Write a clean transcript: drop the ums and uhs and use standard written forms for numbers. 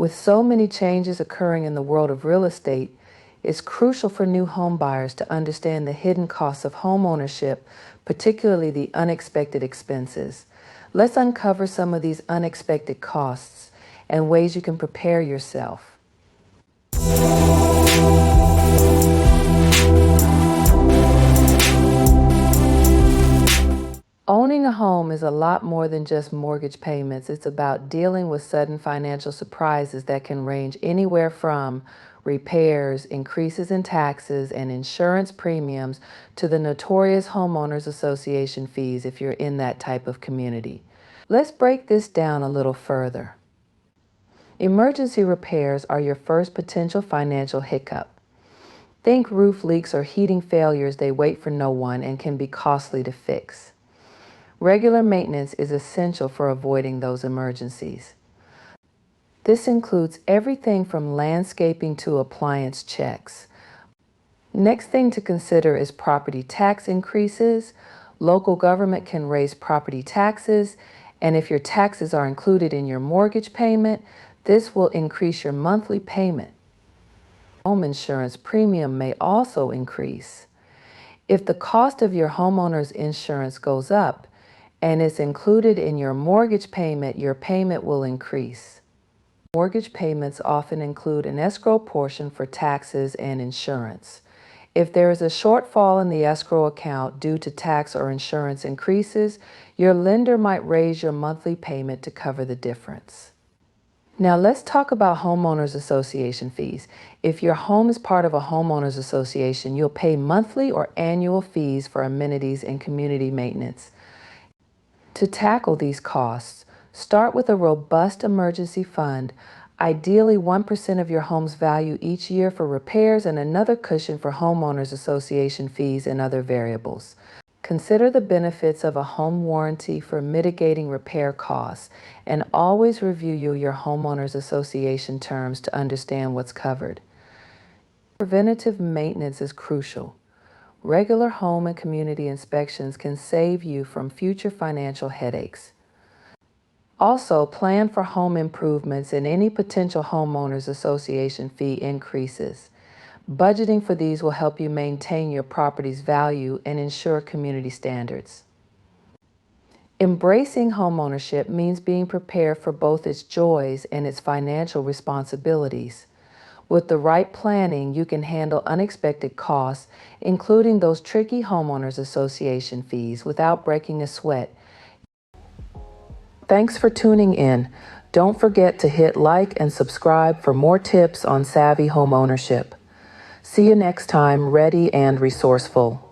With so many changes occurring in the world of real estate, it's crucial for new home buyers to understand the hidden costs of homeownership, particularly the unexpected expenses. Let's uncover some of these unexpected costs and ways you can prepare yourself. Owning a home is a lot more than just mortgage payments. It's about dealing with sudden financial surprises that can range anywhere from repairs, increases in taxes, and insurance premiums to the notorious Homeowners Association fees if you're in that type of community. Let's break this down a little further. Emergency repairs are your first potential financial hiccup. Think roof leaks or heating failures. They wait for no one and can be costly to fix. Regular maintenance is essential for avoiding those emergencies. This includes everything from landscaping to appliance checks. Next thing to consider is property tax increases. Local government can raise property taxes, and if your taxes are included in your mortgage payment, this will increase your monthly payment. Home insurance premium may also increase. If the cost of your homeowner's insurance goes up, and it's included in your mortgage payment, your payment will increase. Mortgage payments often include an escrow portion for taxes and insurance. If there is a shortfall in the escrow account due to tax or insurance increases, your lender might raise your monthly payment to cover the difference. Now let's talk about homeowners association fees. If your home is part of a homeowners association, you'll pay monthly or annual fees for amenities and community maintenance. To tackle these costs, start with a robust emergency fund, ideally 1% of your home's value each year for repairs and another cushion for homeowners association fees and other variables. Consider the benefits of a home warranty for mitigating repair costs, and always review your homeowners association terms to understand what's covered. Preventative maintenance is crucial. Regular home and community inspections can save you from future financial headaches. Also, plan for home improvements and any potential homeowners association fee increases. Budgeting for these will help you maintain your property's value and ensure community standards. Embracing homeownership means being prepared for both its joys and its financial responsibilities. With the right planning, you can handle unexpected costs, including those tricky homeowners association fees, without breaking a sweat. Thanks for tuning in. Don't forget to hit like and subscribe for more tips on savvy homeownership. See you next time, ready and resourceful.